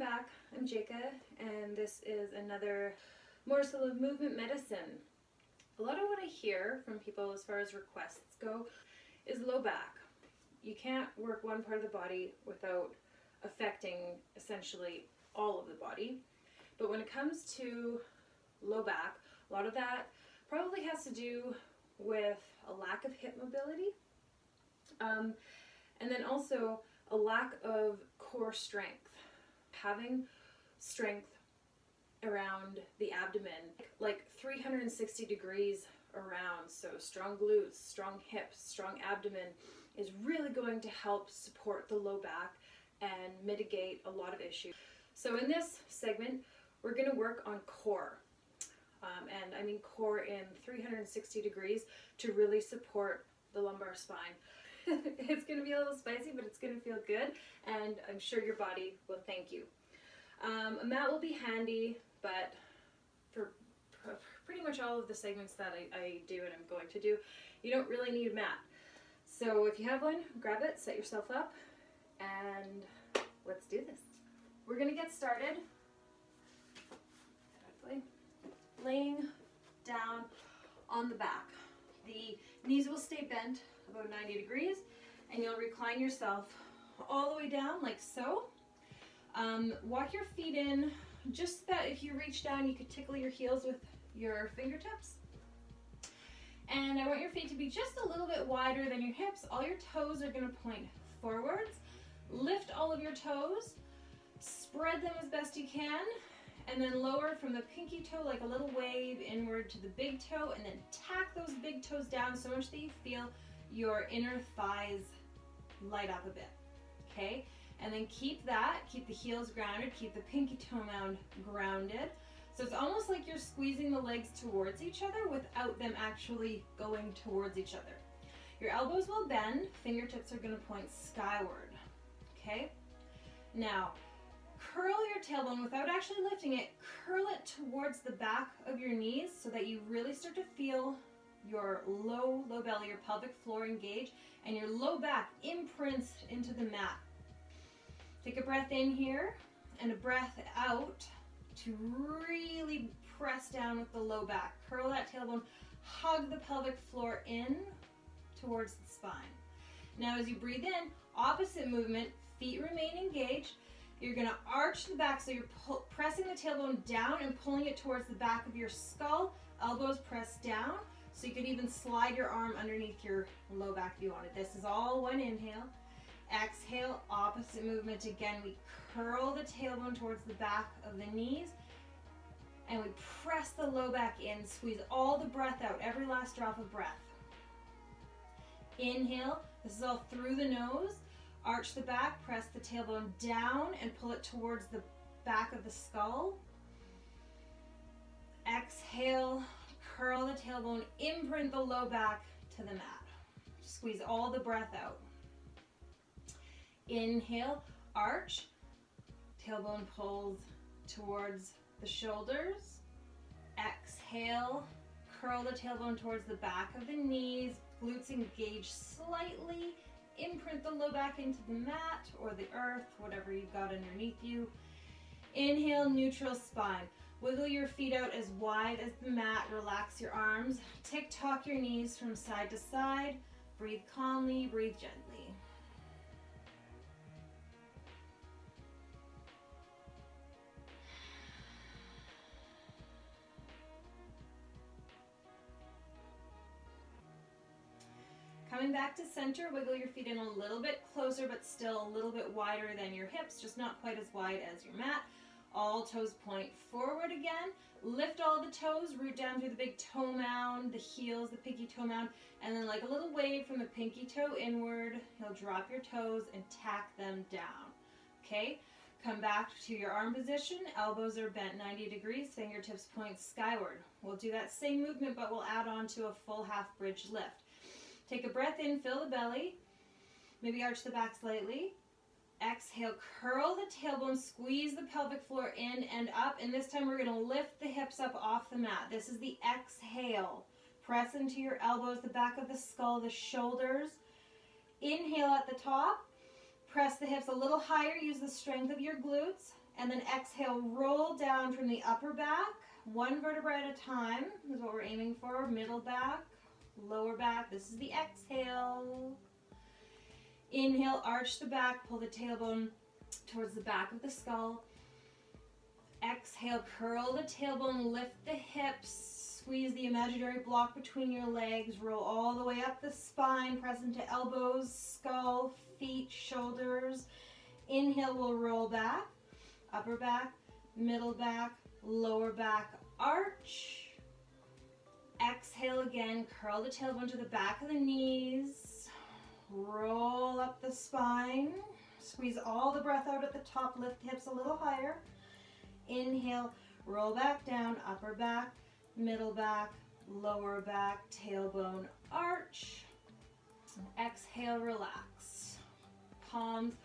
back. I'm Jaka, and this is another morsel of movement medicine. A lot of what I hear from people as far as requests go is low back. You can't work one part of the body without affecting essentially all of the body. But when it comes to low back, a lot of that probably has to do with a lack of hip mobility, and then also a lack of core strength. Having strength around the abdomen, like 360 degrees around, so strong glutes, strong hips, strong abdomen, is really going to help support the low back and mitigate a lot of issues. So in this segment, we're going to work on core. And I mean core in 360 degrees to really support the lumbar spine. It's going to be a little spicy, but it's going to feel good, and I'm sure your body will thank you. A mat will be handy, but for pretty much all of the segments that I do and I'm going to do, you don't really need a mat. So if you have one, grab it, set yourself up, and let's do this. We're going to get started laying down on the back. The knees will stay bent about 90 degrees, and you'll recline yourself all the way down like so. Walk your feet in, just that if you reach down, you could tickle your heels with your fingertips. And I want your feet to be just a little bit wider than your hips. All your toes are going to point forwards. Lift all of your toes, spread them as best you can, and then lower from the pinky toe like a little wave inward to the big toe, and then tack those big toes down so much that you feel your inner thighs light up a bit, okay? And then keep the heels grounded, keep the pinky toe mound grounded. So it's almost like you're squeezing the legs towards each other without them actually going towards each other. Your elbows will bend, fingertips are going to point skyward, okay? Now, curl your tailbone without actually lifting it. Curl it towards the back of your knees so that you really start to feel your low belly, your pelvic floor engage, and your low back imprints into the mat. Take a breath in here and a breath out to really press down with the low back. Curl that tailbone, hug the pelvic floor in towards the spine. Now as you breathe in, opposite movement, feet remain engaged. You're going to arch the back, so you're pressing the tailbone down and pulling it towards the back of your skull. Elbows pressed down, so you could even slide your arm underneath your low back if you wanted. This is all one inhale. Exhale, opposite movement again. We curl the tailbone towards the back of the knees, and we press the low back in. Squeeze all the breath out, every last drop of breath. Inhale, this is all through the nose. Arch the back, press the tailbone down and pull it towards the back of the skull. Exhale, curl the tailbone, imprint the low back to the mat. Squeeze all the breath out. Inhale, arch, tailbone pulls towards the shoulders. Exhale, curl the tailbone towards the back of the knees, glutes engage slightly. Imprint the low back into the mat or the earth, whatever you've got underneath you. Inhale, neutral spine. Wiggle your feet out as wide as the mat. Relax your arms. Tick-tock your knees from side to side. Breathe calmly, breathe gently. Coming back to center, wiggle your feet in a little bit closer, but still a little bit wider than your hips, just not quite as wide as your mat. All toes point forward again. Lift all the toes, root down through the big toe mound, the heels, the pinky toe mound, and then like a little wave from the pinky toe inward, you'll drop your toes and tack them down, okay? Come back to your arm position, elbows are bent 90 degrees, fingertips point skyward. We'll do that same movement, but we'll add on to a full half bridge lift. Take a breath in, fill the belly, maybe arch the back slightly. Exhale, curl the tailbone, squeeze the pelvic floor in and up, and this time we're going to lift the hips up off the mat. This is the exhale. Press into your elbows, the back of the skull, the shoulders. Inhale at the top. Press the hips a little higher. Use the strength of your glutes. And then exhale, roll down from the upper back, one vertebra at a time is what we're aiming for. Middle back, lower back. This is the exhale. Inhale, arch the back, pull the tailbone towards the back of the skull. Exhale, curl the tailbone, lift the hips, squeeze the imaginary block between your legs, roll all the way up the spine, press into elbows, skull, feet, shoulders. Inhale, we'll roll back, upper back, middle back, lower back, arch. Exhale again, curl the tailbone to the back of the knees, roll up the spine, squeeze all the breath out at the top, lift hips a little higher. Inhale, roll back down, upper back, middle back, lower back, tailbone, arch. Exhale, relax. Palms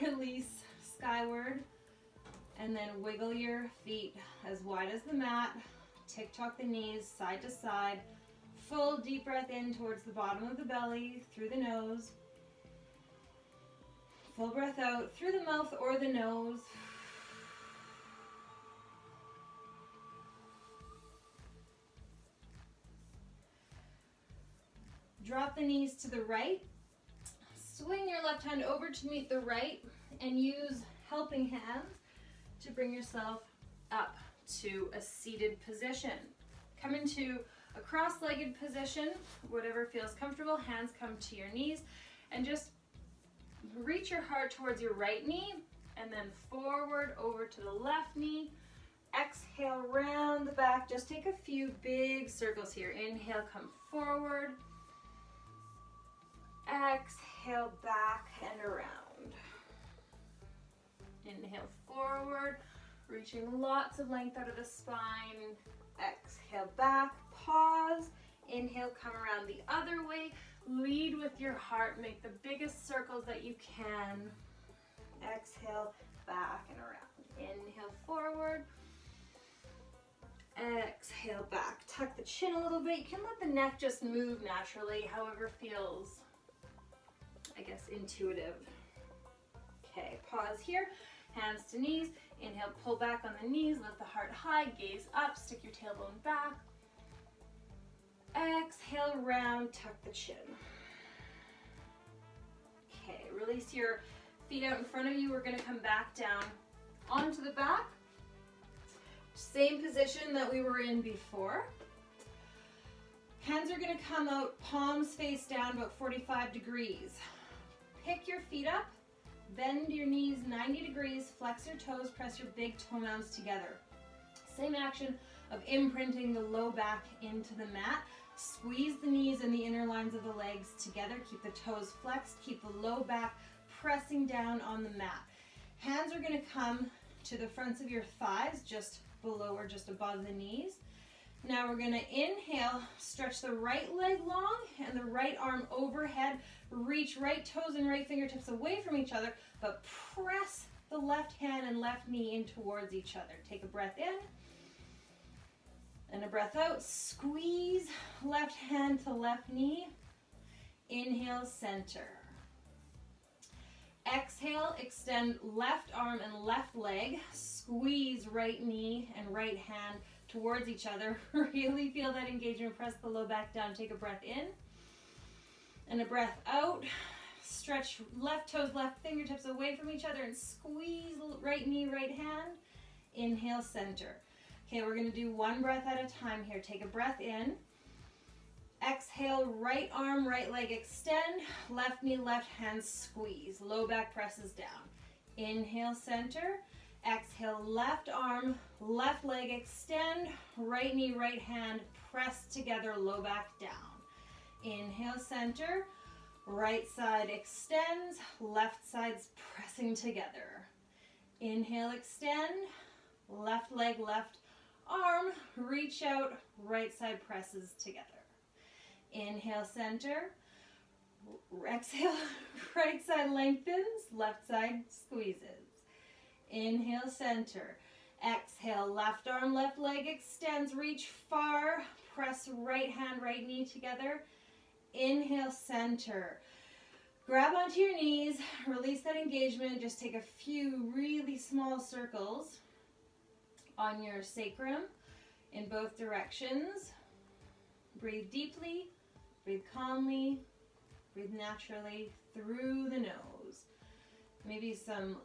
release skyward. And then wiggle your feet as wide as the mat. Tick-tock the knees side to side. Full deep breath in towards the bottom of the belly, through the nose. Full breath out through the mouth or the nose. Drop the knees to the right. Swing your left hand over to meet the right and use helping hands to bring yourself up to a seated position. Come into a cross-legged position, whatever feels comfortable. Hands come to your knees and just reach your heart towards your right knee and then forward over to the left knee. Exhale, round the back. Just take a few big circles here. Inhale, come forward. Exhale, back and around. Inhale, forward, reaching lots of length out of the spine. Exhale, back, pause. Inhale, come around the other way. Lead with your heart. Make the biggest circles that you can. Exhale, back and around. Inhale, forward. Exhale, back. Tuck the chin a little bit. You can let the neck just move naturally, however feels, I guess, intuitive. Okay, pause here. Hands to knees. Inhale, pull back on the knees. Lift the heart high. Gaze up. Stick your tailbone back. Exhale, round. Tuck the chin. Okay, release your feet out in front of you. We're going to come back down onto the back. Same position that we were in before. Hands are going to come out, palms face down, about 45 degrees. Pick your feet up, bend your knees 90 degrees, flex your toes, press your big toe mounds together. Same action of imprinting the low back into the mat. Squeeze the knees and the inner lines of the legs together. Keep the toes flexed. Keep the low back pressing down on the mat. Hands are going to come to the fronts of your thighs, just below or just above the knees. Now we're going to inhale, stretch the right leg long and the right arm overhead. Reach right toes and right fingertips away from each other, but press the left hand and left knee in towards each other. Take a breath in and a breath out. Squeeze left hand to left knee. Inhale, center. Exhale, extend left arm and left leg. Squeeze right knee and right hand towards each other. Really feel that engagement. Press the low back down. Take a breath in and a breath out. Stretch left toes, left fingertips away from each other and squeeze right knee, right hand. Inhale, center. Okay, we're going to do one breath at a time here. Take a breath in. Exhale, right arm, right leg extend. Left knee, left hand squeeze. Low back presses down. Inhale, center. Exhale, left arm, left leg extend. Right knee, right hand press together. Low back down. Inhale, center. Right side extends. Left side's pressing together. Inhale, extend. Left leg, left arm, reach out, right side presses together. Inhale, center. Exhale, right side lengthens, left side squeezes. Inhale, center. Exhale, left arm, left leg extends, reach far, press right hand, right knee together. Inhale, center. Grab onto your knees, release that engagement. Just take a few really small circles on your sacrum in both directions. Breathe deeply, breathe calmly, breathe naturally through the nose. Maybe some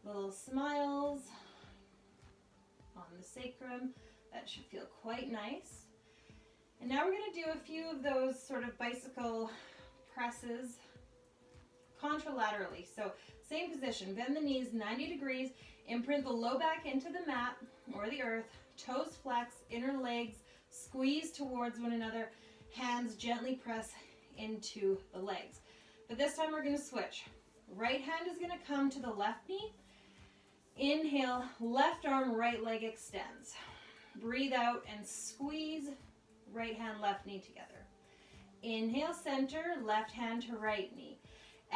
little smiles on the sacrum. That should feel quite nice. And now we're going to do a few of those sort of bicycle presses contralaterally. So same position, bend the knees 90 degrees, imprint the low back into the mat or the earth, toes flex, inner legs squeeze towards one another, hands gently press into the legs. But this time we're going to switch. Right hand is going to come to the left knee. Inhale, left arm, right leg extends. Breathe out and squeeze right hand, left knee together. Inhale, center, left hand to right knee.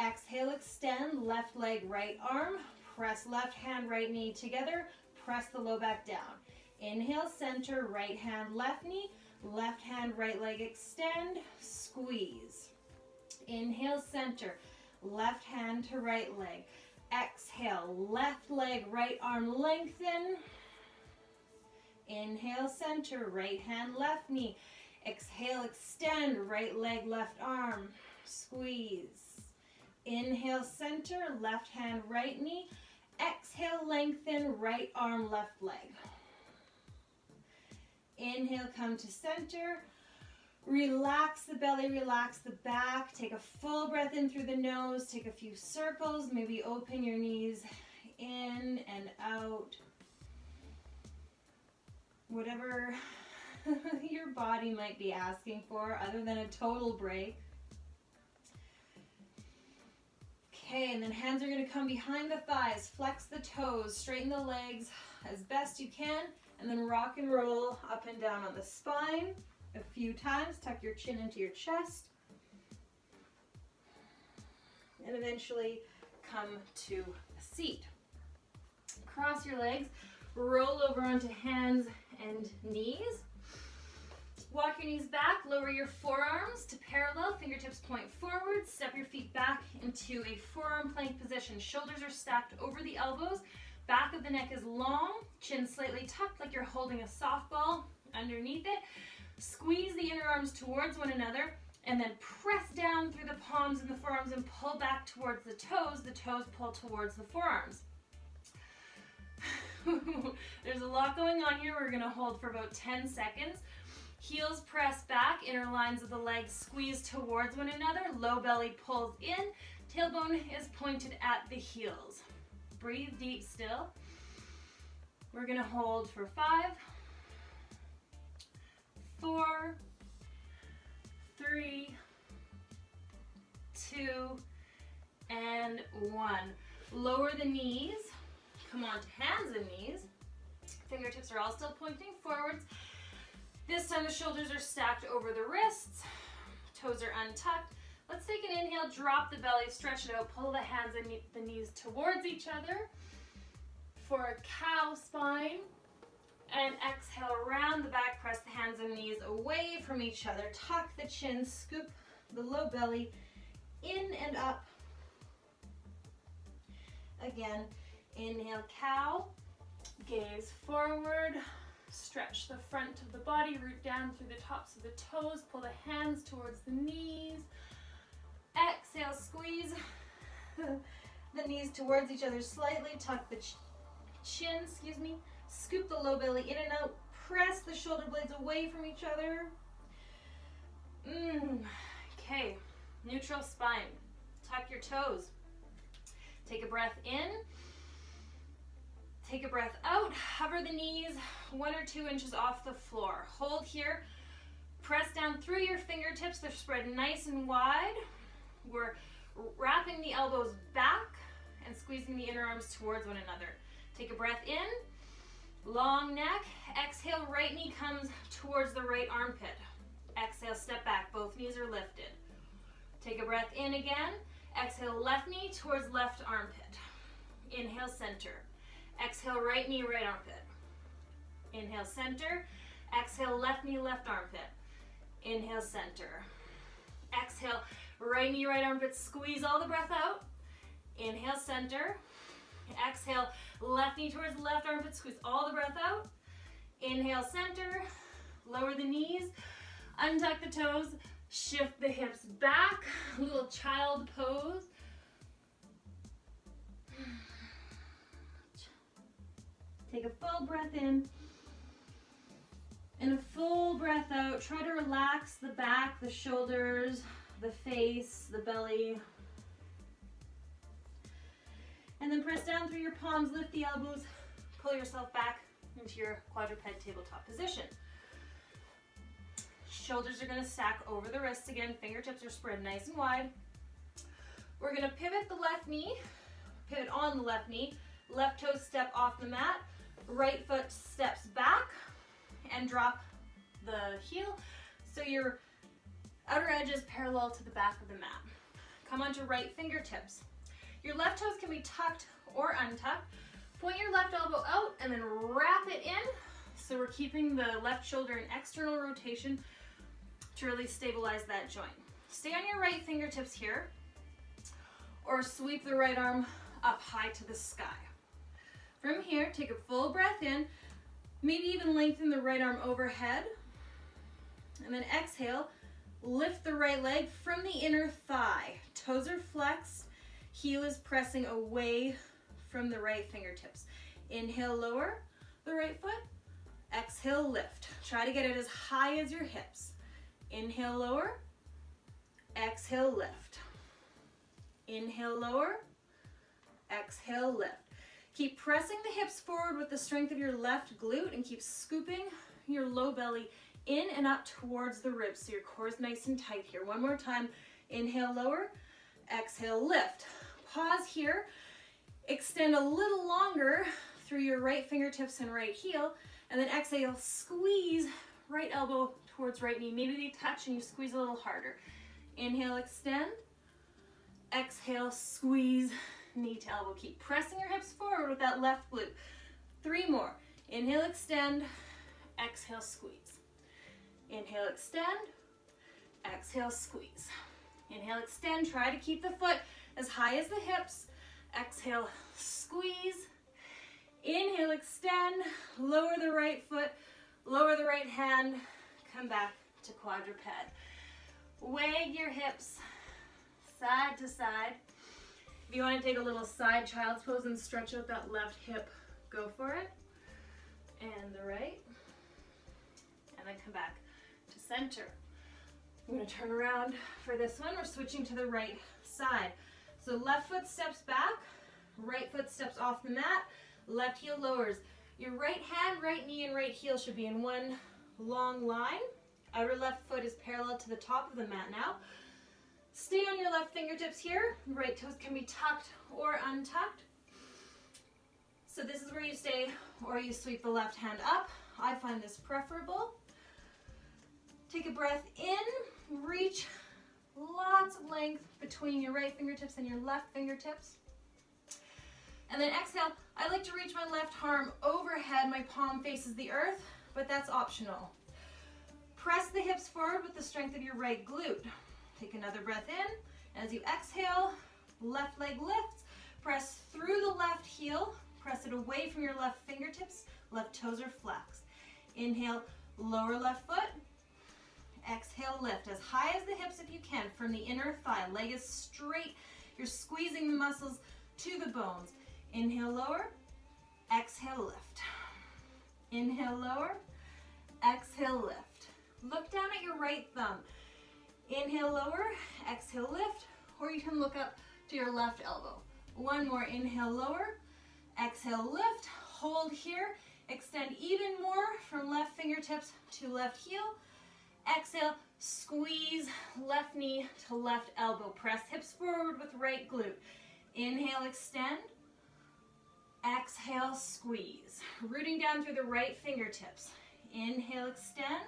Exhale, extend, left leg, right arm. Press left hand, right knee together. Press the low back down. Inhale, center, right hand, left knee. Left hand, right leg extend. Squeeze. Inhale, center, left hand to right leg. Exhale, left leg, right arm lengthen. Inhale, center, right hand, left knee. Exhale, extend, right leg, left arm. Squeeze. Inhale, center, left hand, right knee. Exhale, lengthen, right arm, left leg. Inhale, come to center. Relax the belly, relax the back. Take a full breath in through the nose. Take a few circles. Maybe open your knees in and out. Whatever your body might be asking for other than a total break. Okay, and then hands are going to come behind the thighs. Flex the toes, straighten the legs as best you can, and then rock and roll up and down on the spine a few times. Tuck your chin into your chest. And eventually come to a seat. Cross your legs, roll over onto hands and knees. Walk your knees back, lower your forearms to parallel, fingertips point forward, step your feet back into a forearm plank position. Shoulders are stacked over the elbows, back of the neck is long, chin slightly tucked like you're holding a softball underneath it. Squeeze the inner arms towards one another and then press down through the palms and the forearms and pull back towards the toes pull towards the forearms. There's a lot going on here. We're going to hold for about 10 seconds. Heels press back, inner lines of the legs squeeze towards one another, low belly pulls in, tailbone is pointed at the heels. Breathe deep still. We're going to hold for 5, 4, 3, 2, and 1. Lower the knees. Come on to hands and knees. Fingertips are all still pointing forwards. This time the shoulders are stacked over the wrists. Toes are untucked. Let's take an inhale, drop the belly, stretch it out, pull the hands and the knees towards each other for a cow spine. And exhale, round the back, press the hands and knees away from each other. Tuck the chin, scoop the low belly in and up. Again, inhale, cow, gaze forward, stretch the front of the body, root down through the tops of the toes, pull the hands towards the knees. Exhale, squeeze the knees towards each other slightly, tuck the chin, scoop the low belly in and out, press the shoulder blades away from each other. Okay, neutral spine. Tuck your toes. Take a breath in. Take a breath out. Hover the knees 1 or 2 inches off the floor. Hold here. Press down through your fingertips. They're spread nice and wide. We're wrapping the elbows back and squeezing the inner arms towards one another. Take a breath in. Long neck. Exhale, right knee comes towards the right armpit. Exhale, step back. Both knees are lifted. Take a breath in again. Exhale, left knee towards left armpit. Inhale, center. Exhale, right knee, right armpit. Inhale, center. Exhale, left knee, left armpit. Inhale, center. Exhale, Right knee, right armpit, squeeze all the breath out. Inhale, center. Exhale, left knee towards left armpit, squeeze all the breath out. Inhale, center. Lower the knees, untuck the toes, shift the hips back, little child pose. Take a full breath in and a full breath out. Try to relax the back, the shoulders, the face, the belly. And then press down through your palms, lift the elbows, pull yourself back into your quadruped tabletop position. Shoulders are going to stack over the wrists again. Fingertips are spread nice and wide. We're going to pivot the left knee, pivot on the left knee. Left toe step off the mat. Right foot steps back and drop the heel. So your outer edge is parallel to the back of the mat. Come onto right fingertips. Your left toes can be tucked or untucked. Point your left elbow out and then wrap it in. So we're keeping the left shoulder in external rotation to really stabilize that joint. Stay on your right fingertips here, or sweep the right arm up high to the sky. From here, take a full breath in, maybe even lengthen the right arm overhead, and then exhale, lift the right leg from the inner thigh. Toes are flexed, heel is pressing away from the right fingertips. Inhale, lower the right foot, exhale, lift. Try to get it as high as your hips. Inhale, lower, exhale, lift. Inhale, lower, exhale, lift. Keep pressing the hips forward with the strength of your left glute and keep scooping your low belly in and up towards the ribs so your core is nice and tight here. One more time. Inhale, lower, exhale, lift. Pause here. Extend a little longer through your right fingertips and right heel, and then exhale, squeeze right elbow towards right knee. Maybe they touch and you squeeze a little harder. Inhale, extend. Exhale, squeeze knee to elbow. Keep pressing your hips forward with that left glute. 3 more. Inhale, extend. Exhale, squeeze. Inhale, extend. Exhale, squeeze. Inhale, extend. Try to keep the foot as high as the hips. Exhale, squeeze. Inhale, extend. Lower the right foot. Lower the right hand. Come back to quadruped. Wag your hips side to side. If you want to take a little side child's pose and stretch out that left hip, go for it. And the right. And then come back to center. I'm going to turn around for this one. We're switching to the right side. So left foot steps back, right foot steps off the mat, left heel lowers. Your right hand, right knee, and right heel should be in one long line. Outer left foot is parallel to the top of the mat now. Stay on your left fingertips here. Right toes can be tucked or untucked. So this is where you stay, or you sweep the left hand up. I find this preferable. Take a breath in, reach lots of length between your right fingertips and your left fingertips. And then exhale. I like to reach my left arm overhead. My palm faces the earth, but that's optional. Press the hips forward with the strength of your right glute. Take another breath in. As you exhale, left leg lifts. Press through the left heel. Press it away from your left fingertips. Left toes are flexed. Inhale, lower left foot. Exhale, lift as high as the hips if you can from the inner thigh. Leg is straight. You're squeezing the muscles to the bones. Inhale, lower. Exhale, lift. Inhale, lower. Exhale, lift. Look down at your right thumb. Inhale, lower. Exhale, lift. Or you can look up to your left elbow. One more. Inhale, lower. Exhale, lift. Hold here. Extend even more from left fingertips to left heel. Exhale, squeeze left knee to left elbow. Press hips forward with right glute. Inhale, extend. Exhale, squeeze. Rooting down through the right fingertips. Inhale, extend.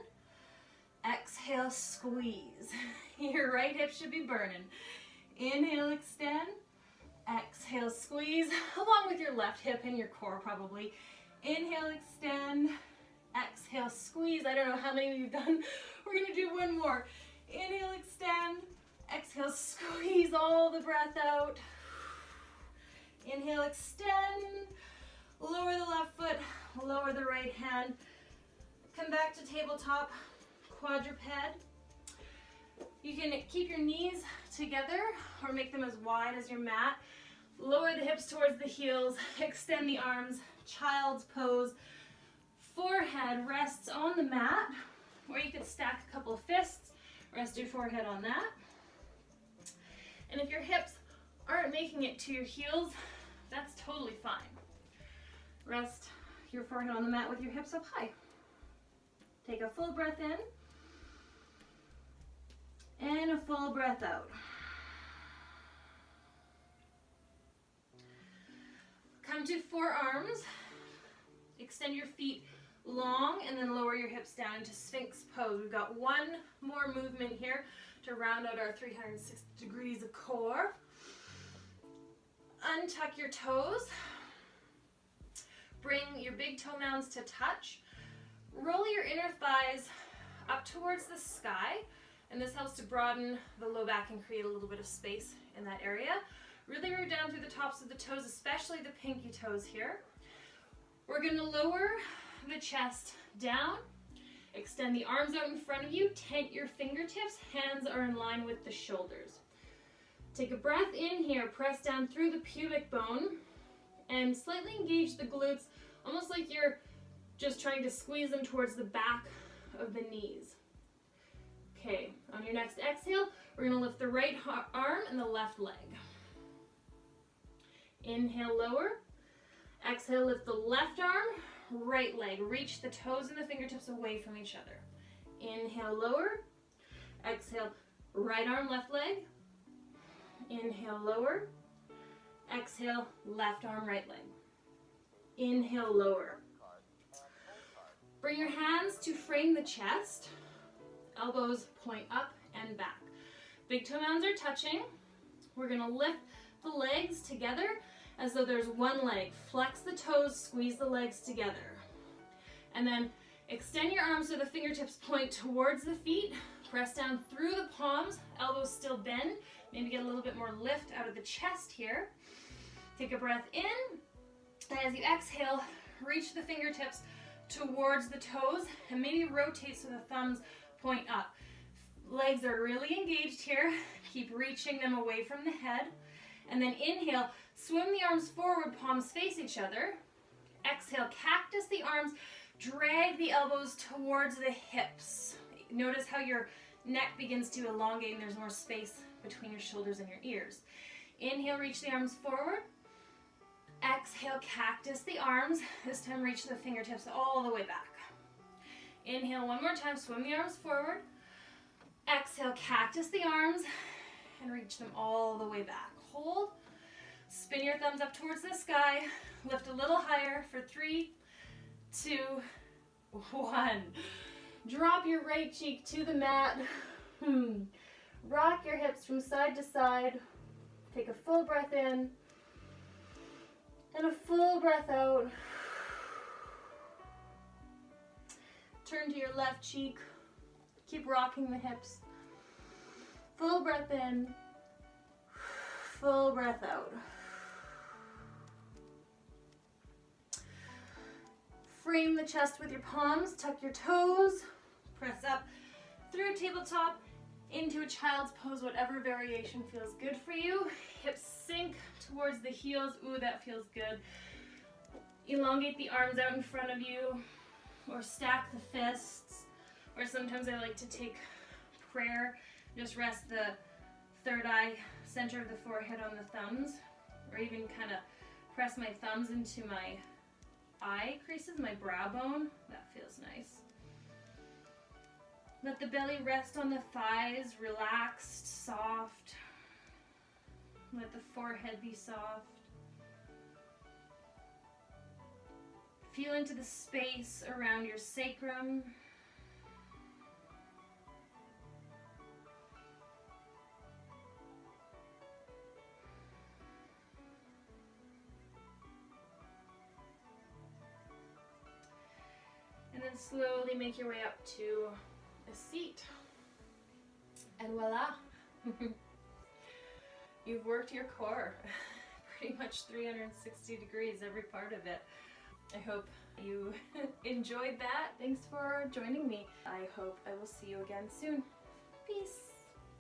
Exhale, squeeze. Your right hip should be burning. Inhale, extend. Exhale, squeeze. Along with your left hip and your core probably. Inhale, extend. Exhale, squeeze. I don't know how many we've done. We're going to do one more. Inhale, extend. Exhale, squeeze all the breath out. Inhale, extend. Lower the left foot, lower the right hand. Come back to tabletop quadruped. You can keep your knees together or make them as wide as your mat. Lower the hips towards the heels, extend the arms, child's pose. Forehead rests on the mat, or you could stack a couple of fists, rest your forehead on that. And if your hips aren't making it to your heels, that's totally fine. Rest your forehead on the mat with your hips up high. Take a full breath in and a full breath out. Come to forearms. Extend your feet long and then lower your hips down into Sphinx pose. We've got one more movement here to round out our 360 degrees of core. Untuck your toes. Bring your big toe mounds to touch. Roll your inner thighs up towards the sky, and this helps to broaden the low back and create a little bit of space in that area. Really root down through the tops of the toes, especially the pinky toes here. We're going to lower the chest down. Extend the arms out in front of you. Tent your fingertips. Hands are in line with the shoulders. Take a breath in here. Press down through the pubic bone and slightly engage the glutes, almost like you're just trying to squeeze them towards the back of the knees. Okay, on your next exhale, we're going to lift the right arm and the left leg. Inhale, lower. Exhale, lift the left arm, right leg. Reach the toes and the fingertips away from each other. Inhale, lower. Exhale, right arm, left leg. Inhale, lower. Exhale, left arm, right leg. Inhale, lower. Bring your hands to frame the chest. Elbows point up and back. Big toe mounds are touching. We're going to lift the legs together as though there's one leg. Flex the toes, squeeze the legs together. And then extend your arms so the fingertips point towards the feet. Press down through the palms, elbows still bend. Maybe get a little bit more lift out of the chest here. Take a breath in. And as you exhale, reach the fingertips towards the toes and maybe rotate so the thumbs point up. Legs are really engaged here. Keep reaching them away from the head. And then inhale, swim the arms forward, palms face each other. Exhale, cactus the arms, drag the elbows towards the hips. Notice how your neck begins to elongate and there's more space between your shoulders and your ears. Inhale, reach the arms forward. Exhale, cactus the arms. This time reach the fingertips all the way back. Inhale one more time, swim the arms forward. Exhale, cactus the arms and reach them all the way back. Hold. Spin your thumbs up towards the sky. Lift a little higher for 3, 2, 1. Drop your right cheek to the mat. Rock your hips from side to side. Take a full breath in and a full breath out. Turn to your left cheek. Keep rocking the hips. Full breath in, full breath out. Frame the chest with your palms, tuck your toes, press up through tabletop into a child's pose, whatever variation feels good for you. Hips sink towards the heels. Ooh, that feels good. Elongate the arms out in front of you, or stack the fists, or sometimes I like to take prayer. Just rest the third eye, center of the forehead on the thumbs, or even kind of press my thumbs into my eye creases, my brow bone. That feels nice. Let the belly rest on the thighs, relaxed, soft. Let the forehead be soft. Feel into the space around your sacrum. And then slowly make your way up to a seat. And voila, You've worked your core pretty much 360 degrees, every part of it. I hope you enjoyed that. Thanks for joining me. I hope I will see you again soon. Peace.